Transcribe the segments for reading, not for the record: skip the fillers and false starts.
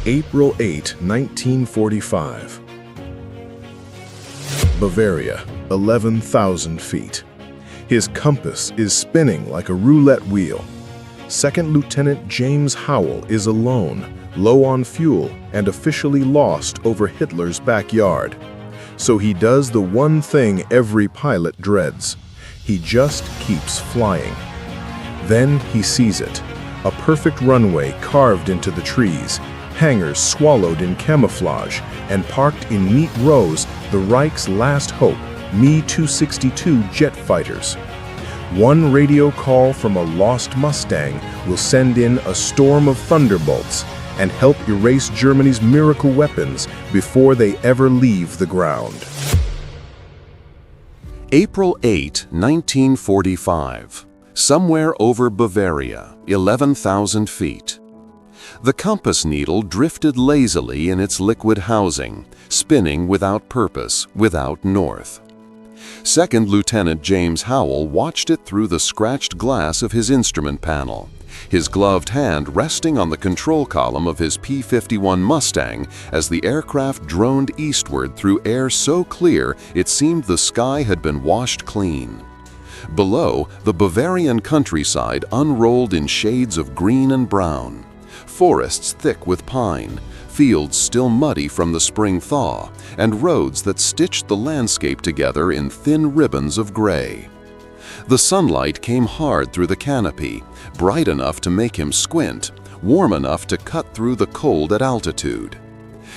April 8, 1945. Bavaria, 11,000 feet. His compass is spinning like a roulette wheel. Second Lieutenant James Howell is alone, low on fuel, and officially lost over Hitler's backyard. So he does the one thing every pilot dreads. He just keeps flying. Then he sees it. A perfect runway carved into the trees, hangars swallowed in camouflage, and parked in neat rows the Reich's last hope, Me-262 jet fighters. One radio call from a lost Mustang will send in a storm of Thunderbolts and help erase Germany's miracle weapons before they ever leave the ground. April 8, 1945. Somewhere over Bavaria, 11,000 feet. The compass needle drifted lazily in its liquid housing, spinning without purpose, without north. Second Lieutenant James Howell watched it through the scratched glass of his instrument panel, his gloved hand resting on the control column of his P-51 Mustang as the aircraft droned eastward through air so clear it seemed the sky had been washed clean. Below, the Bavarian countryside unrolled in shades of green and brown. Forests thick with pine, fields still muddy from the spring thaw, and roads that stitched the landscape together in thin ribbons of gray. The sunlight came hard through the canopy, bright enough to make him squint, warm enough to cut through the cold at altitude.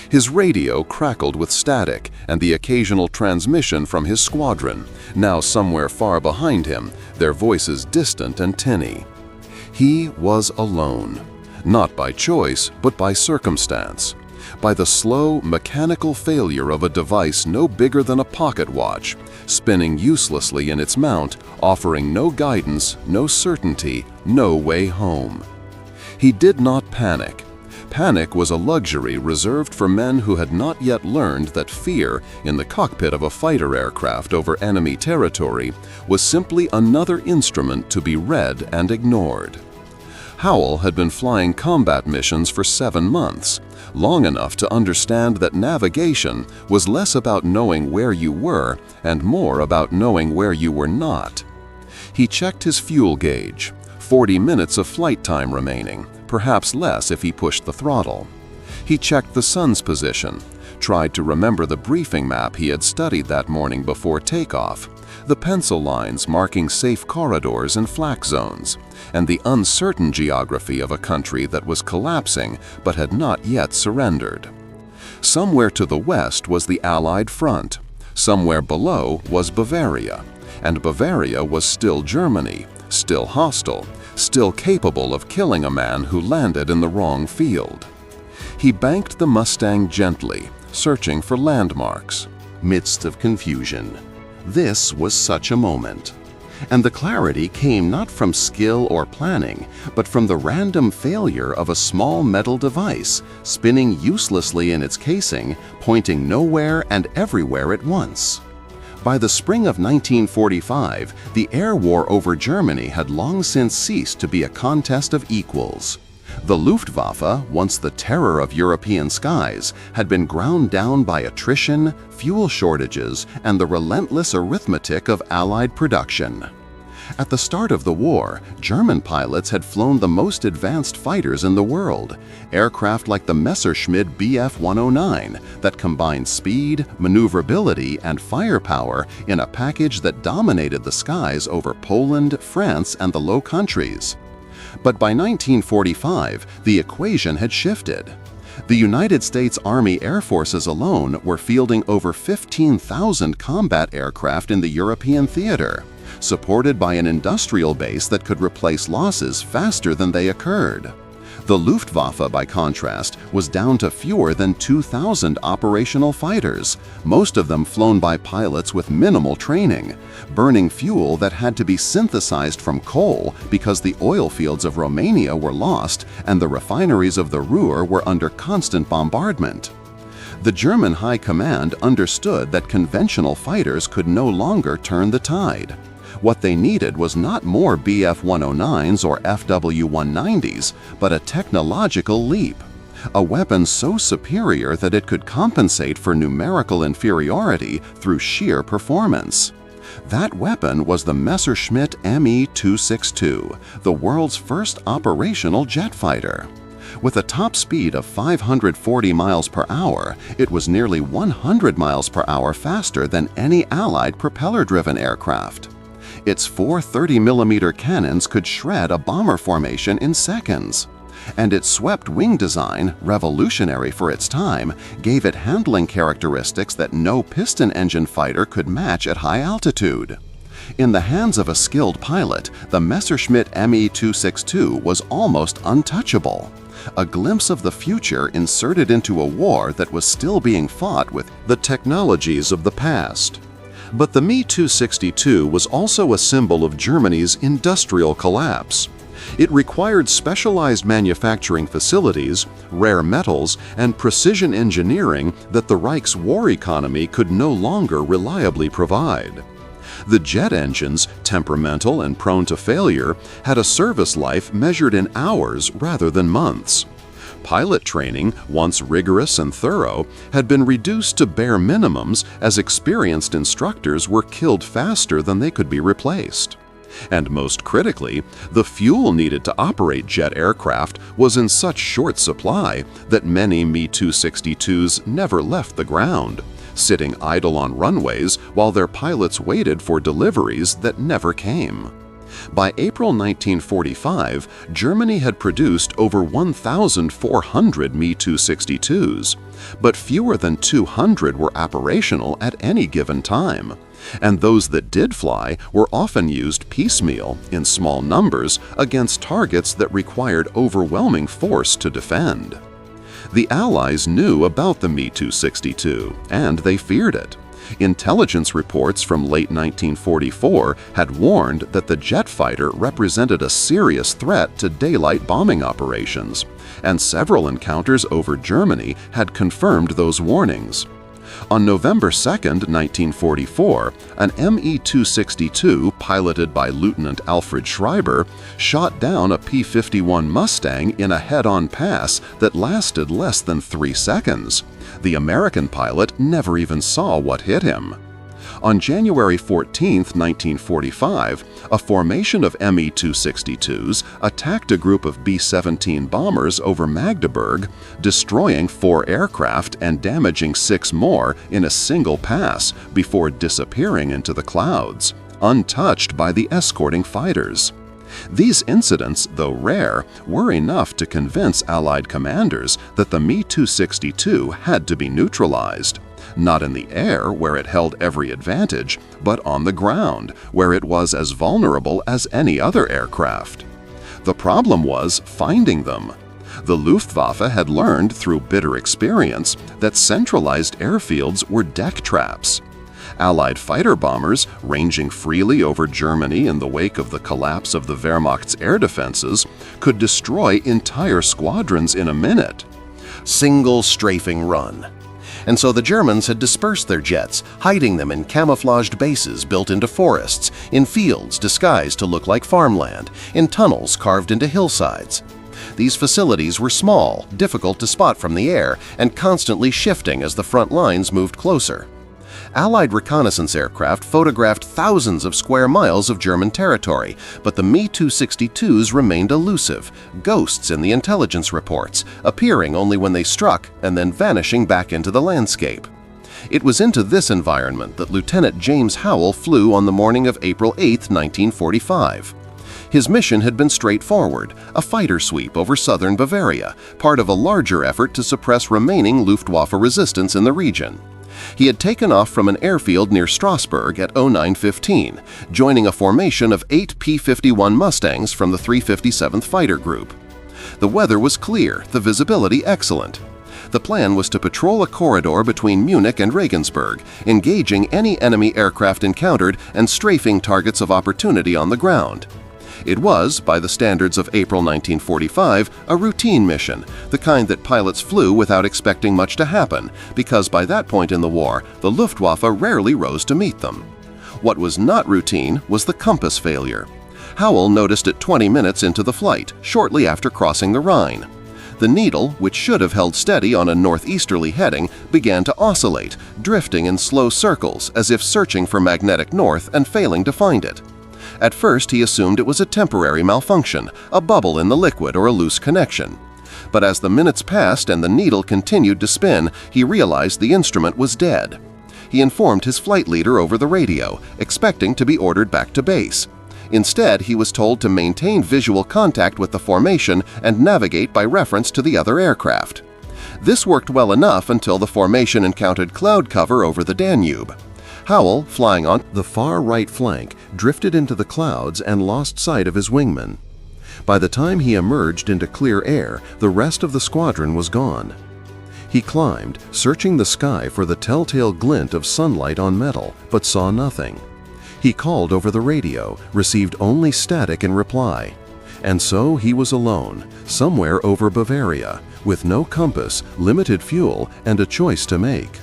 His radio crackled with static and the occasional transmission from his squadron, now somewhere far behind him, their voices distant and tinny. He was alone. Not by choice, but by circumstance. By the slow, mechanical failure of a device no bigger than a pocket watch, spinning uselessly in its mount, offering no guidance, no certainty, no way home. He did not panic. Panic was a luxury reserved for men who had not yet learned that fear, in the cockpit of a fighter aircraft over enemy territory, was simply another instrument to be read and ignored. Howell had been flying combat missions for 7 months, long enough to understand that navigation was less about knowing where you were and more about knowing where you were not. He checked his fuel gauge, 40 minutes of flight time remaining, perhaps less if he pushed the throttle. He checked the sun's position, tried to remember the briefing map he had studied that morning before takeoff, the pencil lines marking safe corridors and flak zones, and the uncertain geography of a country that was collapsing but had not yet surrendered. Somewhere to the west was the Allied front, somewhere below was Bavaria, and Bavaria was still Germany, still hostile, still capable of killing a man who landed in the wrong field. He banked the Mustang gently, searching for landmarks. Midst of confusion. This was such a moment. And the clarity came not from skill or planning, but from the random failure of a small metal device, spinning uselessly in its casing, pointing nowhere and everywhere at once. By the spring of 1945, the air war over Germany had long since ceased to be a contest of equals. The Luftwaffe, once the terror of European skies, had been ground down by attrition, fuel shortages, and the relentless arithmetic of Allied production. At the start of the war, German pilots had flown the most advanced fighters in the world, aircraft like the Messerschmitt Bf-109 that combined speed, maneuverability, and firepower in a package that dominated the skies over Poland, France, and the Low Countries. But by 1945, the equation had shifted. The United States Army Air Forces alone were fielding over 15,000 combat aircraft in the European theater, supported by an industrial base that could replace losses faster than they occurred. The Luftwaffe, by contrast, was down to fewer than 2,000 operational fighters, most of them flown by pilots with minimal training, burning fuel that had to be synthesized from coal because the oil fields of Romania were lost and the refineries of the Ruhr were under constant bombardment. The German High Command understood that conventional fighters could no longer turn the tide. What they needed was not more Bf-109s or FW-190s, but a technological leap. a weapon so superior that it could compensate for numerical inferiority through sheer performance. That weapon was the Messerschmitt Me 262, the world's first operational jet fighter. With a top speed of 540 miles per hour, it was nearly 100 miles per hour faster than any Allied propeller-driven aircraft. Its four 30mm cannons could shred a bomber formation in seconds. And its swept wing design, revolutionary for its time, gave it handling characteristics that no piston engine fighter could match at high altitude. In the hands of a skilled pilot, the Messerschmitt Me 262 was almost untouchable, a glimpse of the future inserted into a war that was still being fought with the technologies of the past. But the Me 262 was also a symbol of Germany's industrial collapse. It required specialized manufacturing facilities, rare metals, and precision engineering that the Reich's war economy could no longer reliably provide. The jet engines, temperamental and prone to failure, had a service life measured in hours rather than months. Pilot training, once rigorous and thorough, had been reduced to bare minimums as experienced instructors were killed faster than they could be replaced. And most critically, the fuel needed to operate jet aircraft was in such short supply that many Me 262s never left the ground, sitting idle on runways while their pilots waited for deliveries that never came. By April 1945, Germany had produced over 1,400 Me 262s, but fewer than 200 were operational at any given time. And those that did fly were often used piecemeal, in small numbers, against targets that required overwhelming force to defend. The Allies knew about the Me 262, and they feared it. Intelligence reports from late 1944 had warned that the jet fighter represented a serious threat to daylight bombing operations, and several encounters over Germany had confirmed those warnings. On November 2, 1944, an Me 262 piloted by Lieutenant Alfred Schreiber shot down a P-51 Mustang in a head-on pass that lasted less than 3 seconds. The American pilot never even saw what hit him. On January 14, 1945, a formation of Me 262s attacked a group of B-17 bombers over Magdeburg, destroying 4 aircraft and damaging 6 more in a single pass before disappearing into the clouds, untouched by the escorting fighters. These incidents, though rare, were enough to convince Allied commanders that the Me 262 had to be neutralized. Not in the air, where it held every advantage, but on the ground, where it was as vulnerable as any other aircraft. The problem was finding them. The Luftwaffe had learned through bitter experience that centralized airfields were deck traps. Allied fighter bombers, ranging freely over Germany in the wake of the collapse of the Wehrmacht's air defenses, could destroy entire squadrons in a minute. Single strafing run. And so the Germans had dispersed their jets, hiding them in camouflaged bases built into forests, in fields disguised to look like farmland, in tunnels carved into hillsides. These facilities were small, difficult to spot from the air, and constantly shifting as the front lines moved closer. Allied reconnaissance aircraft photographed thousands of square miles of German territory, but the Me 262s remained elusive, ghosts in the intelligence reports, appearing only when they struck and then vanishing back into the landscape. It was into this environment that Lieutenant James Howell flew on the morning of April 8, 1945. His mission had been straightforward, a fighter sweep over southern Bavaria, part of a larger effort to suppress remaining Luftwaffe resistance in the region. He had taken off from an airfield near Strasbourg at 09:15, joining a formation of 8 P-51 Mustangs from the 357th Fighter Group. The weather was clear, the visibility excellent. The plan was to patrol a corridor between Munich and Regensburg, engaging any enemy aircraft encountered and strafing targets of opportunity on the ground. It was, by the standards of April 1945, a routine mission, the kind that pilots flew without expecting much to happen, because by that point in the war, the Luftwaffe rarely rose to meet them. What was not routine was the compass failure. Howell noticed it 20 minutes into the flight, shortly after crossing the Rhine. The needle, which should have held steady on a northeasterly heading, began to oscillate, drifting in slow circles as if searching for magnetic north and failing to find it. At first, he assumed it was a temporary malfunction, a bubble in the liquid or a loose connection. But as the minutes passed and the needle continued to spin, he realized the instrument was dead. He informed his flight leader over the radio, expecting to be ordered back to base. Instead, he was told to maintain visual contact with the formation and navigate by reference to the other aircraft. This worked well enough until the formation encountered cloud cover over the Danube. Howell, flying on the far right flank, drifted into the clouds and lost sight of his wingman. By the time he emerged into clear air, the rest of the squadron was gone. He climbed, searching the sky for the telltale glint of sunlight on metal, but saw nothing. He called over the radio, received only static in reply. And so he was alone, somewhere over Bavaria, with no compass, limited fuel, and a choice to make.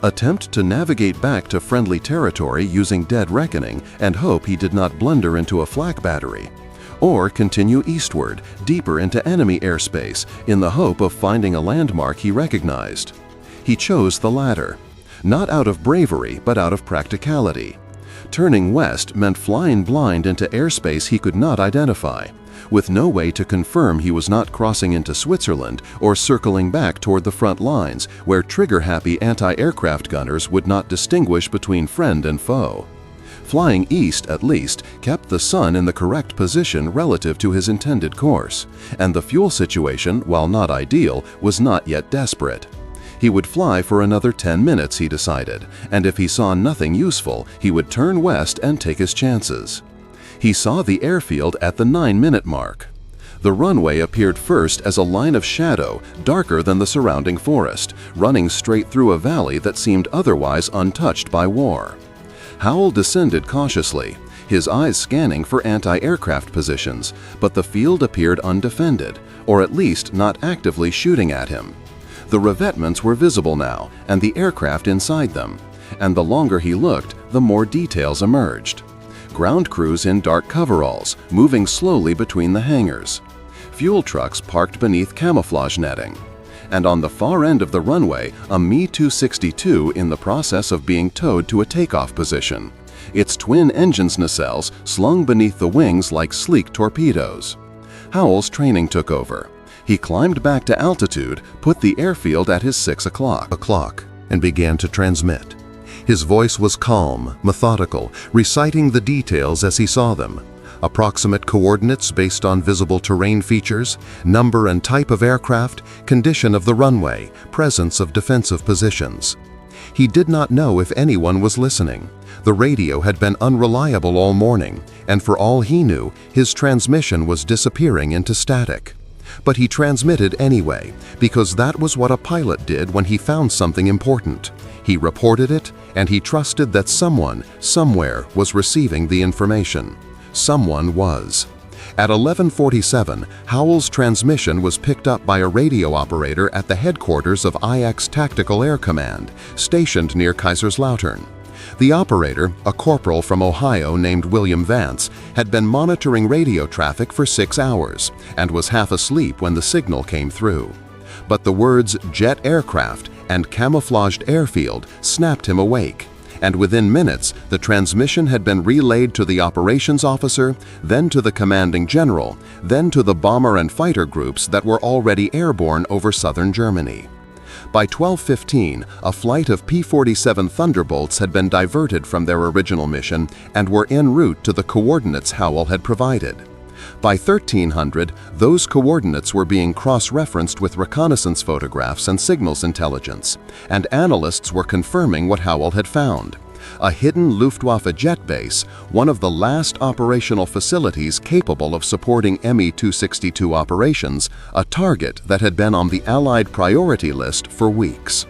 Attempt to navigate back to friendly territory using dead reckoning and hope he did not blunder into a flak battery. Or continue eastward, deeper into enemy airspace, in the hope of finding a landmark he recognized. He chose the latter, not out of bravery but out of practicality. Turning west meant flying blind into airspace he could not identify, with no way to confirm he was not crossing into Switzerland or circling back toward the front lines where trigger-happy anti-aircraft gunners would not distinguish between friend and foe. Flying east, at least, kept the sun in the correct position relative to his intended course, and the fuel situation, while not ideal, was not yet desperate. He would fly for another 10 minutes, he decided, and if he saw nothing useful, he would turn west and take his chances. He saw the airfield at the 9-minute mark. The runway appeared first as a line of shadow, darker than the surrounding forest, running straight through a valley that seemed otherwise untouched by war. Howell descended cautiously, his eyes scanning for anti-aircraft positions, but the field appeared undefended, or at least not actively shooting at him. The revetments were visible now, and the aircraft inside them, and the longer he looked, the more details emerged. Ground crews in dark coveralls, moving slowly between the hangars. Fuel trucks parked beneath camouflage netting. And on the far end of the runway, a Me-262 in the process of being towed to a takeoff position, its twin engines nacelles slung beneath the wings like sleek torpedoes. Howell's training took over. He climbed back to altitude, put the airfield at his 6 o'clock, and began to transmit. His voice was calm, methodical, reciting the details as he saw them. Approximate coordinates based on visible terrain features, number and type of aircraft, condition of the runway, presence of defensive positions. He did not know if anyone was listening. The radio had been unreliable all morning, and for all he knew, his transmission was disappearing into static. But he transmitted anyway, because that was what a pilot did when he found something important. He reported it, and he trusted that someone, somewhere, was receiving the information. Someone was. At 11:47, Howell's transmission was picked up by a radio operator at the headquarters of IX Tactical Air Command, stationed near Kaiserslautern. The operator, a corporal from Ohio named William Vance, had been monitoring radio traffic for 6 hours and was half asleep when the signal came through. But the words jet aircraft and camouflaged airfield snapped him awake, and within minutes the transmission had been relayed to the operations officer, then to the commanding general, then to the bomber and fighter groups that were already airborne over southern Germany. By 12:15, a flight of P-47 Thunderbolts had been diverted from their original mission and were en route to the coordinates Howell had provided. By 1300, those coordinates were being cross-referenced with reconnaissance photographs and signals intelligence, and analysts were confirming what Howell had found. A hidden Luftwaffe jet base, one of the last operational facilities capable of supporting Me-262 operations, a target that had been on the Allied priority list for weeks.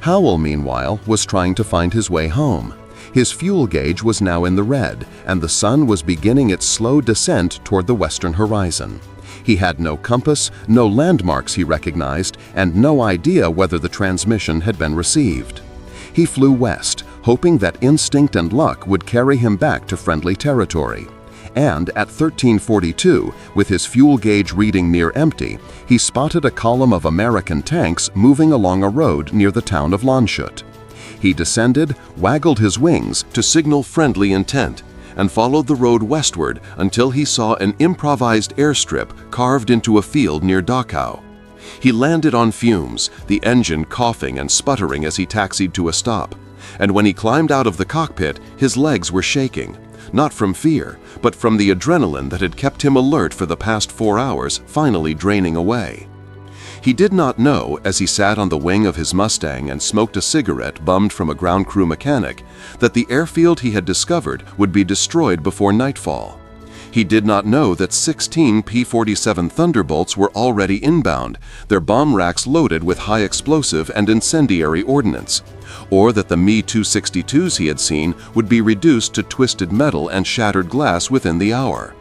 Howell, meanwhile, was trying to find his way home. His fuel gauge was now in the red, and the sun was beginning its slow descent toward the western horizon. He had no compass, no landmarks he recognized, and no idea whether the transmission had been received. He flew west, hoping that instinct and luck would carry him back to friendly territory. and at 1342, with his fuel gauge reading near empty, he spotted a column of American tanks moving along a road near the town of Landshut. He descended, waggled his wings to signal friendly intent, and followed the road westward until he saw an improvised airstrip carved into a field near Dachau. He landed on fumes, the engine coughing and sputtering as he taxied to a stop. And when he climbed out of the cockpit, his legs were shaking, not from fear, but from the adrenaline that had kept him alert for the past 4 hours finally draining away. He did not know, as he sat on the wing of his Mustang and smoked a cigarette bummed from a ground crew mechanic, that the airfield he had discovered would be destroyed before nightfall. He did not know that 16 P-47 Thunderbolts were already inbound, their bomb racks loaded with high explosive and incendiary ordnance, or that the Me-262s he had seen would be reduced to twisted metal and shattered glass within the hour.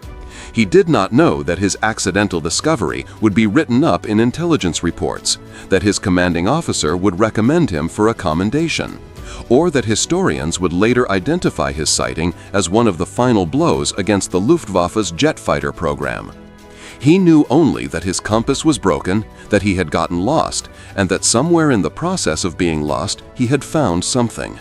He did not know that his accidental discovery would be written up in intelligence reports, that his commanding officer would recommend him for a commendation, or that historians would later identify his sighting as one of the final blows against the Luftwaffe's jet fighter program. He knew only that his compass was broken, that he had gotten lost, and that somewhere in the process of being lost, he had found something.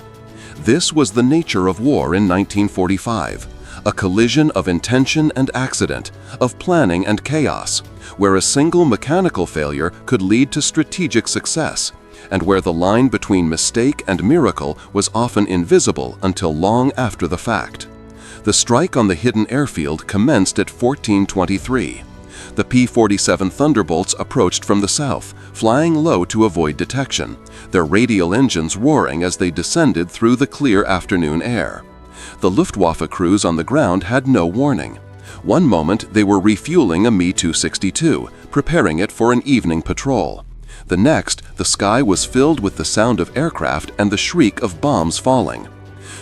This was the nature of war in 1945. A collision of intention and accident, of planning and chaos, where a single mechanical failure could lead to strategic success, and where the line between mistake and miracle was often invisible until long after the fact. The strike on the hidden airfield commenced at 1423. The P-47 Thunderbolts approached from the south, flying low to avoid detection, their radial engines roaring as they descended through the clear afternoon air. The Luftwaffe crews on the ground had no warning. One moment they were refueling a Me-262, preparing it for an evening patrol. The next, the sky was filled with the sound of aircraft and the shriek of bombs falling.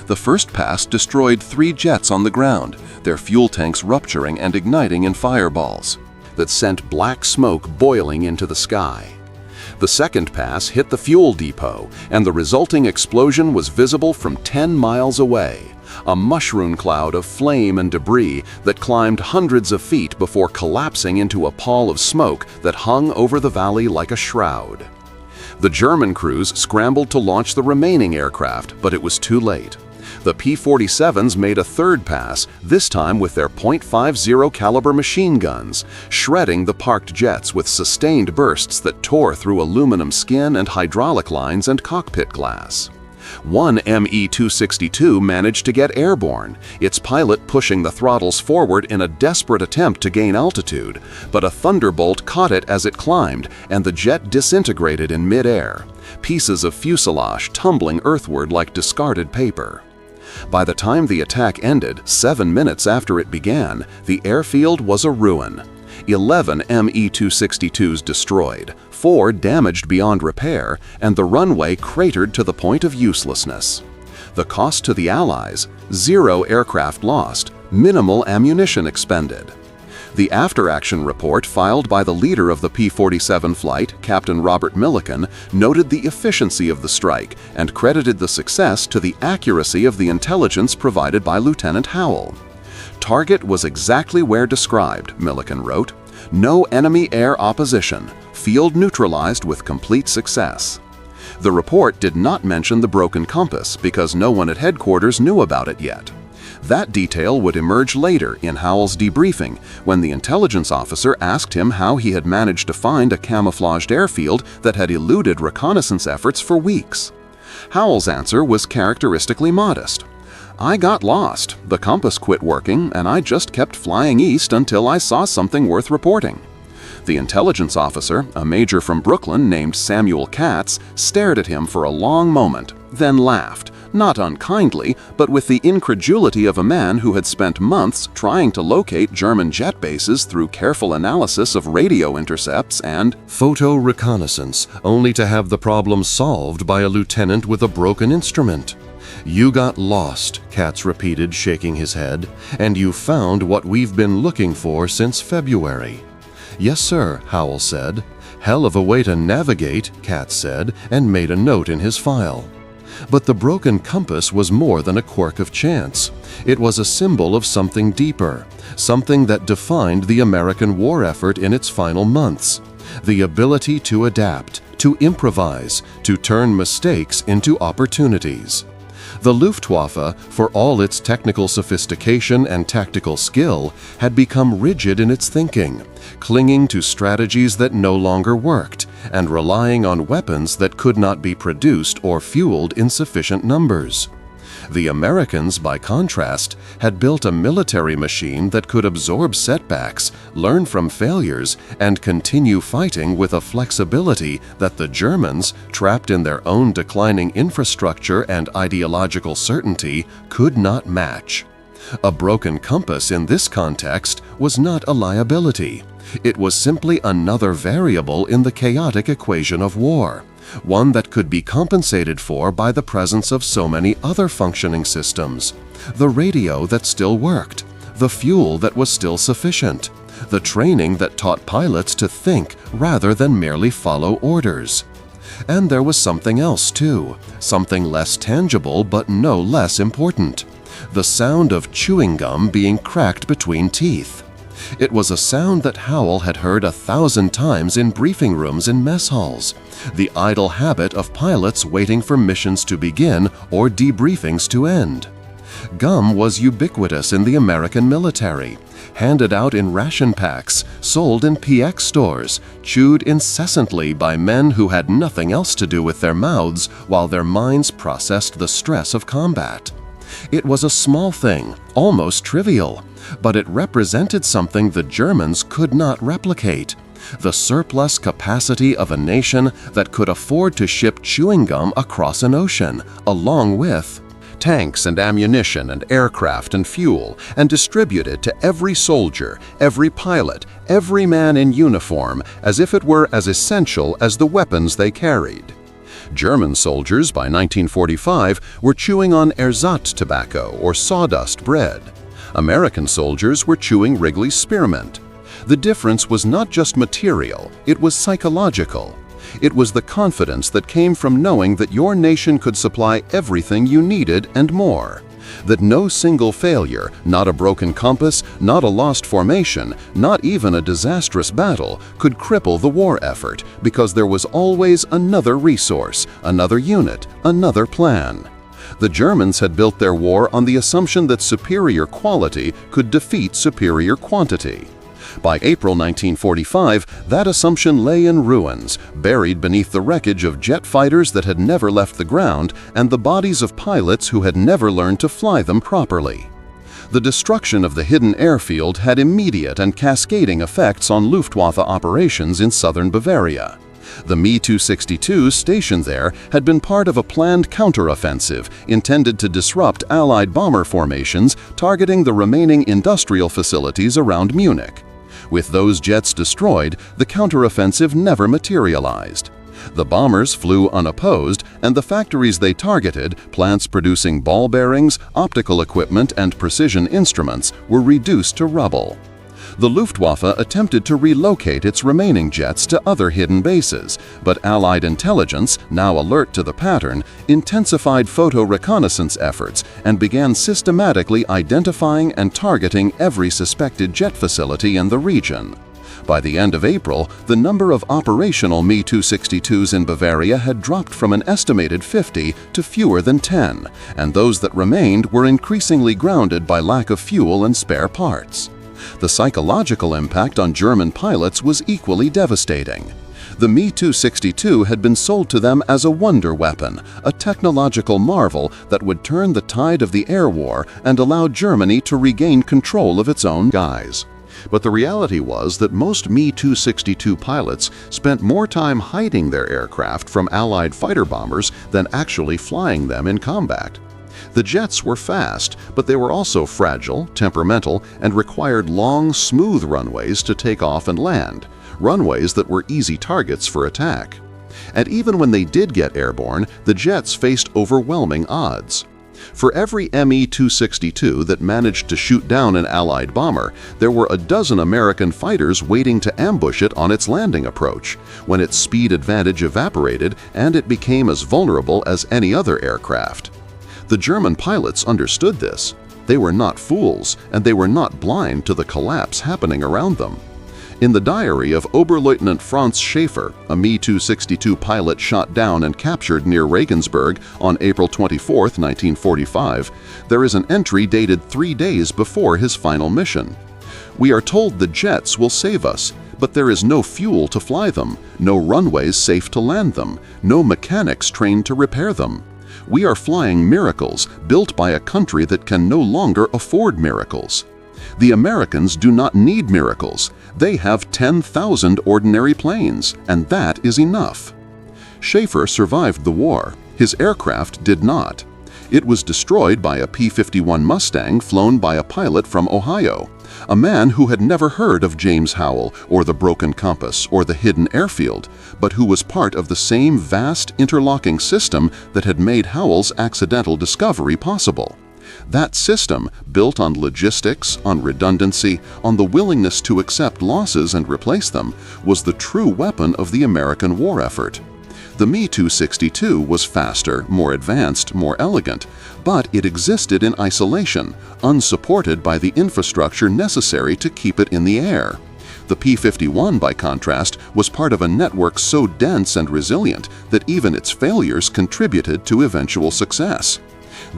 The first pass destroyed 3 jets on the ground, their fuel tanks rupturing and igniting in fireballs that sent black smoke boiling into the sky. The second pass hit the fuel depot, and the resulting explosion was visible from 10 miles away, a mushroom cloud of flame and debris that climbed hundreds of feet before collapsing into a pall of smoke that hung over the valley like a shroud. The German crews scrambled to launch the remaining aircraft, but it was too late. The P-47s made a third pass, this time with their .50 caliber machine guns, shredding the parked jets with sustained bursts that tore through aluminum skin and hydraulic lines and cockpit glass. One Me-262 managed to get airborne, its pilot pushing the throttles forward in a desperate attempt to gain altitude, but a Thunderbolt caught it as it climbed, and the jet disintegrated in mid-air, pieces of fuselage tumbling earthward like discarded paper. By the time the attack ended, 7 minutes after it began, the airfield was a ruin. 11 Me-262s destroyed, 4 damaged beyond repair, and the runway cratered to the point of uselessness. The cost to the Allies: 0 aircraft lost, minimal ammunition expended. The after-action report filed by the leader of the P-47 flight, Captain Robert Millikan, noted the efficiency of the strike and credited the success to the accuracy of the intelligence provided by Lieutenant Howell. Target was exactly where described, Millikan wrote. No enemy air opposition. Field neutralized with complete success. The report did not mention the broken compass because no one at headquarters knew about it yet. That detail would emerge later in Howell's debriefing when the intelligence officer asked him how he had managed to find a camouflaged airfield that had eluded reconnaissance efforts for weeks. Howell's answer was characteristically modest. I got lost, the compass quit working, and I just kept flying east until I saw something worth reporting. The intelligence officer, a major from Brooklyn named Samuel Katz, stared at him for a long moment, then laughed, not unkindly, but with the incredulity of a man who had spent months trying to locate German jet bases through careful analysis of radio intercepts and photo reconnaissance, only to have the problem solved by a lieutenant with a broken instrument. You got lost, Katz repeated, shaking his head, and you found what we've been looking for since February. Yes, sir, Howell said. Hell of a way to navigate, Katz said, and made a note in his file. But the broken compass was more than a quirk of chance. It was a symbol of something deeper, something that defined the American war effort in its final months: the ability to adapt, to improvise, to turn mistakes into opportunities. The Luftwaffe, for all its technical sophistication and tactical skill, had become rigid in its thinking, clinging to strategies that no longer worked, and relying on weapons that could not be produced or fueled in sufficient numbers. The Americans, by contrast, had built a military machine that could absorb setbacks, learn from failures, and continue fighting with a flexibility that the Germans, trapped in their own declining infrastructure and ideological certainty, could not match. A broken compass in this context was not a liability. It was simply another variable in the chaotic equation of war, one that could be compensated for by the presence of so many other functioning systems: the radio that still worked, the fuel that was still sufficient, the training that taught pilots to think rather than merely follow orders. And there was something else too, something less tangible but no less important: the sound of chewing gum being cracked between teeth. It was a sound that Howell had heard 1,000 times in briefing rooms and mess halls, the idle habit of pilots waiting for missions to begin or debriefings to end. Gum was ubiquitous in the American military, handed out in ration packs, sold in PX stores, chewed incessantly by men who had nothing else to do with their mouths while their minds processed the stress of combat. It was a small thing, almost trivial, but it represented something the Germans could not replicate: the surplus capacity of a nation that could afford to ship chewing gum across an ocean, along with tanks and ammunition and aircraft and fuel, and distribute it to every soldier, every pilot, every man in uniform, as if it were as essential as the weapons they carried. German soldiers by 1945 were chewing on ersatz tobacco or sawdust bread. American soldiers were chewing Wrigley's spearmint. The difference was not just material, it was psychological. It was the confidence that came from knowing that your nation could supply everything you needed and more. That no single failure, not a broken compass, not a lost formation, not even a disastrous battle, could cripple the war effort, because there was always another resource, another unit, another plan. The Germans had built their war on the assumption that superior quality could defeat superior quantity. By April 1945, that assumption lay in ruins, buried beneath the wreckage of jet fighters that had never left the ground and the bodies of pilots who had never learned to fly them properly. The destruction of the hidden airfield had immediate and cascading effects on Luftwaffe operations in southern Bavaria. The Me-262 stationed there had been part of a planned counteroffensive intended to disrupt Allied bomber formations targeting the remaining industrial facilities around Munich. With those jets destroyed, the counteroffensive never materialized. The bombers flew unopposed, and the factories they targeted, plants producing ball bearings, optical equipment, and precision instruments, were reduced to rubble. The Luftwaffe attempted to relocate its remaining jets to other hidden bases, but Allied intelligence, now alert to the pattern, intensified photo reconnaissance efforts and began systematically identifying and targeting every suspected jet facility in the region. By the end of April, the number of operational Me-262s in Bavaria had dropped from an estimated 50 to fewer than 10, and those that remained were increasingly grounded by lack of fuel and spare parts. The psychological impact on German pilots was equally devastating. The Me-262 had been sold to them as a wonder weapon, a technological marvel that would turn the tide of the air war and allow Germany to regain control of its own skies. But the reality was that most Me-262 pilots spent more time hiding their aircraft from Allied fighter bombers than actually flying them in combat. The jets were fast, but they were also fragile, temperamental, and required long, smooth runways to take off and land, runways that were easy targets for attack. And even when they did get airborne, the jets faced overwhelming odds. For every Me-262 that managed to shoot down an Allied bomber, there were a dozen American fighters waiting to ambush it on its landing approach, when its speed advantage evaporated and it became as vulnerable as any other aircraft. The German pilots understood this. They were not fools, and they were not blind to the collapse happening around them. In the diary of Oberleutnant Franz Schaefer, a Me-262 pilot shot down and captured near Regensburg on April 24, 1945, there is an entry dated 3 days before his final mission. "We are told the jets will save us, but there is no fuel to fly them, no runways safe to land them, no mechanics trained to repair them. We are flying miracles built by a country that can no longer afford miracles. The Americans do not need miracles. They have 10,000 ordinary planes, and that is enough." Schaefer survived the war. His aircraft did not. It was destroyed by a P-51 Mustang flown by a pilot from Ohio, a man who had never heard of James Howell or the broken compass or the hidden airfield, but who was part of the same vast interlocking system that had made Howell's accidental discovery possible. That system, built on logistics, on redundancy, on the willingness to accept losses and replace them, was the true weapon of the American war effort. The Me-262 was faster, more advanced, more elegant, but it existed in isolation, unsupported by the infrastructure necessary to keep it in the air. The P-51, by contrast, was part of a network so dense and resilient that even its failures contributed to eventual success.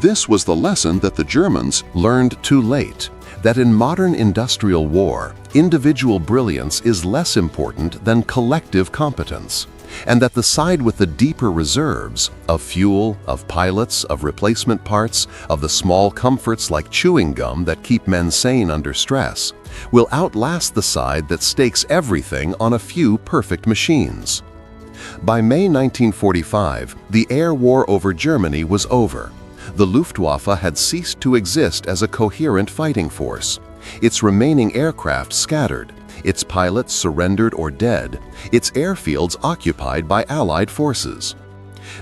This was the lesson that the Germans learned too late, that in modern industrial war, individual brilliance is less important than collective competence, and that the side with the deeper reserves of fuel, of pilots, of replacement parts, of the small comforts like chewing gum that keep men sane under stress, will outlast the side that stakes everything on a few perfect machines. By May 1945, the air war over Germany was over. The Luftwaffe had ceased to exist as a coherent fighting force. Its remaining aircraft scattered, its pilots surrendered or dead, its airfields occupied by Allied forces.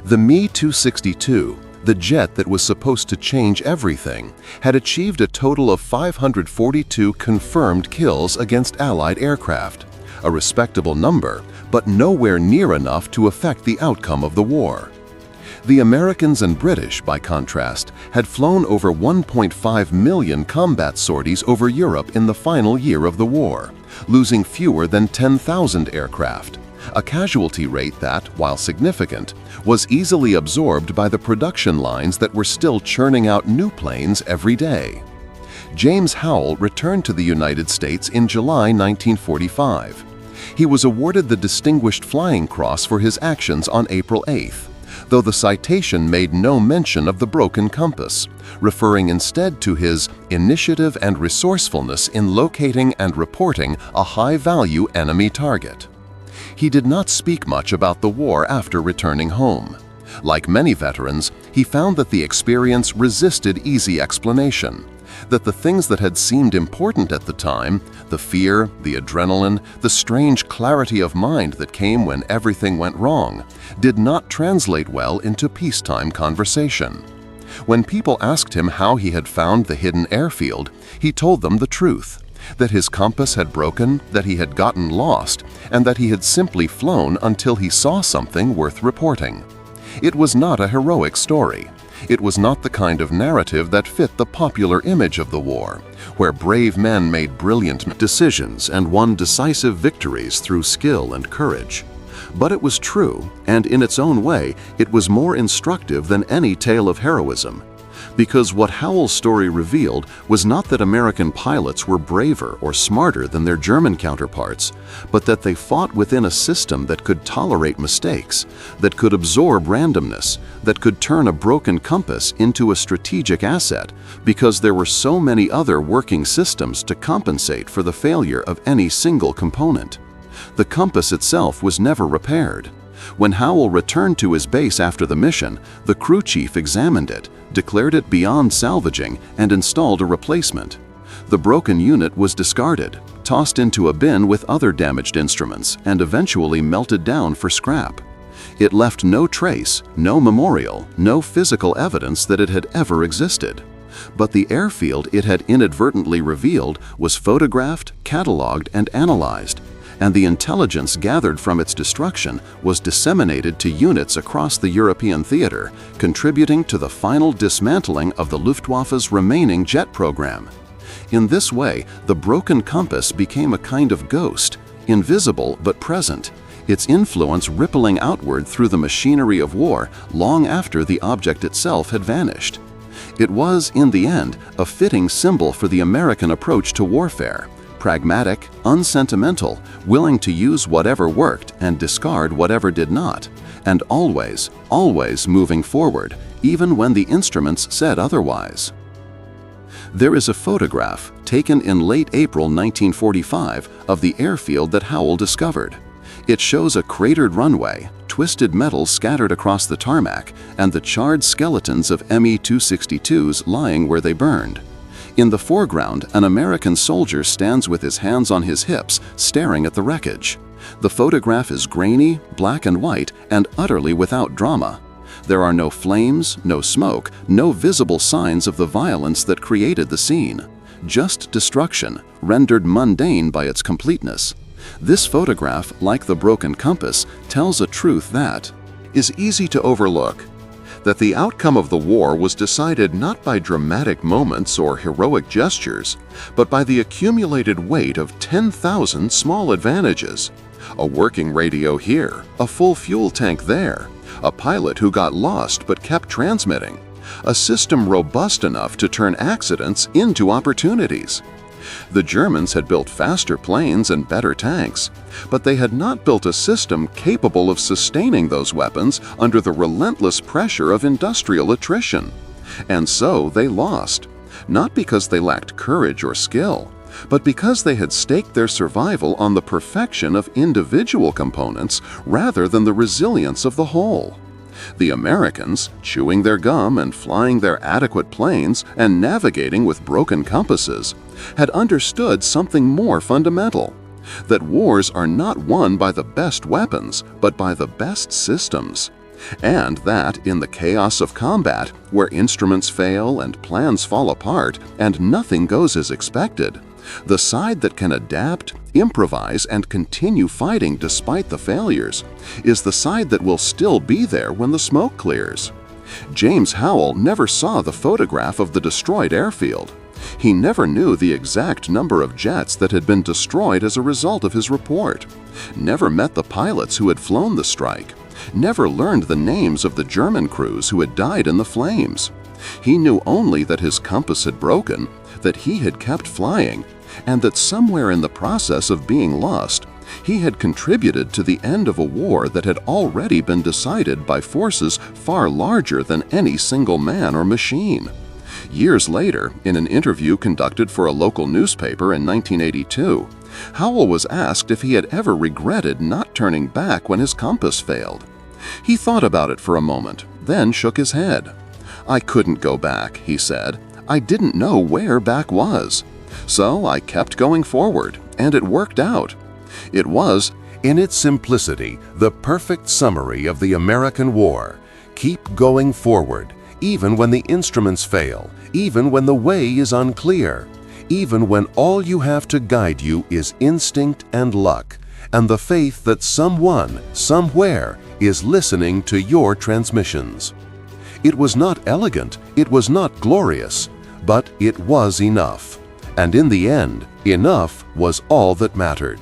The Me-262, the jet that was supposed to change everything, had achieved a total of 542 confirmed kills against Allied aircraft, a respectable number, but nowhere near enough to affect the outcome of the war. The Americans and British, by contrast, had flown over 1.5 million combat sorties over Europe in the final year of the war, losing fewer than 10,000 aircraft, a casualty rate that, while significant, was easily absorbed by the production lines that were still churning out new planes every day. James Howell returned to the United States in July 1945. He was awarded the Distinguished Flying Cross for his actions on April 8th. Though the citation made no mention of the broken compass, referring instead to his initiative and resourcefulness in locating and reporting a high-value enemy target. He did not speak much about the war after returning home. Like many veterans, he found that the experience resisted easy explanation, that the things that had seemed important at the time, the fear, the adrenaline, the strange clarity of mind that came when everything went wrong, did not translate well into peacetime conversation. When people asked him how he had found the hidden airfield, he told them the truth, that his compass had broken, that he had gotten lost, and that he had simply flown until he saw something worth reporting. It was not a heroic story. It was not the kind of narrative that fit the popular image of the war, where brave men made brilliant decisions and won decisive victories through skill and courage. But it was true, and in its own way, it was more instructive than any tale of heroism. Because what Howell's story revealed was not that American pilots were braver or smarter than their German counterparts, but that they fought within a system that could tolerate mistakes, that could absorb randomness, that could turn a broken compass into a strategic asset, because there were so many other working systems to compensate for the failure of any single component. The compass itself was never repaired. When Howell returned to his base after the mission, the crew chief examined it, declared it beyond salvaging, and installed a replacement. The broken unit was discarded, tossed into a bin with other damaged instruments, and eventually melted down for scrap. It left no trace, no memorial, no physical evidence that it had ever existed. But the airfield it had inadvertently revealed was photographed, catalogued, and analyzed, and the intelligence gathered from its destruction was disseminated to units across the European theater, contributing to the final dismantling of the Luftwaffe's remaining jet program. In this way, the broken compass became a kind of ghost, invisible but present, its influence rippling outward through the machinery of war long after the object itself had vanished. It was, in the end, a fitting symbol for the American approach to warfare: pragmatic, unsentimental, willing to use whatever worked and discard whatever did not, and always, always moving forward, even when the instruments said otherwise. There is a photograph taken in late April 1945 of the airfield that Howell discovered. It shows a cratered runway, twisted metal scattered across the tarmac, and the charred skeletons of Me-262s lying where they burned. In the foreground, an American soldier stands with his hands on his hips, staring at the wreckage. The photograph is grainy, black and white, and utterly without drama. There are no flames, no smoke, no visible signs of the violence that created the scene. Just destruction, rendered mundane by its completeness. This photograph, like the broken compass, tells a truth that is easy to overlook: that the outcome of the war was decided not by dramatic moments or heroic gestures, but by the accumulated weight of 10,000 small advantages. A working radio here, a full fuel tank there, a pilot who got lost but kept transmitting, a system robust enough to turn accidents into opportunities. The Germans had built faster planes and better tanks, but they had not built a system capable of sustaining those weapons under the relentless pressure of industrial attrition. And so they lost, not because they lacked courage or skill, but because they had staked their survival on the perfection of individual components rather than the resilience of the whole. The Americans, chewing their gum and flying their adequate planes and navigating with broken compasses, had understood something more fundamental: that wars are not won by the best weapons, but by the best systems. And that, in the chaos of combat, where instruments fail and plans fall apart and nothing goes as expected, the side that can adapt, improvise, and continue fighting despite the failures is the side that will still be there when the smoke clears. James Howell never saw the photograph of the destroyed airfield. He never knew the exact number of jets that had been destroyed as a result of his report, never met the pilots who had flown the strike, never learned the names of the German crews who had died in the flames. He knew only that his compass had broken, that he had kept flying, and that somewhere in the process of being lost, he had contributed to the end of a war that had already been decided by forces far larger than any single man or machine. Years later, in an interview conducted for a local newspaper in 1982, Howell was asked if he had ever regretted not turning back when his compass failed. He thought about it for a moment, then shook his head. "I couldn't go back," he said. "I didn't know where back was. So I kept going forward, and it worked out." It was, In its simplicity, the perfect summary of the American war. Keep going forward, even when the instruments fail, even when the way is unclear, even when all you have to guide you is instinct and luck, and the faith that someone, somewhere, is listening to your transmissions. It was not elegant, it was not glorious, but it was enough. And in the end, enough was all that mattered.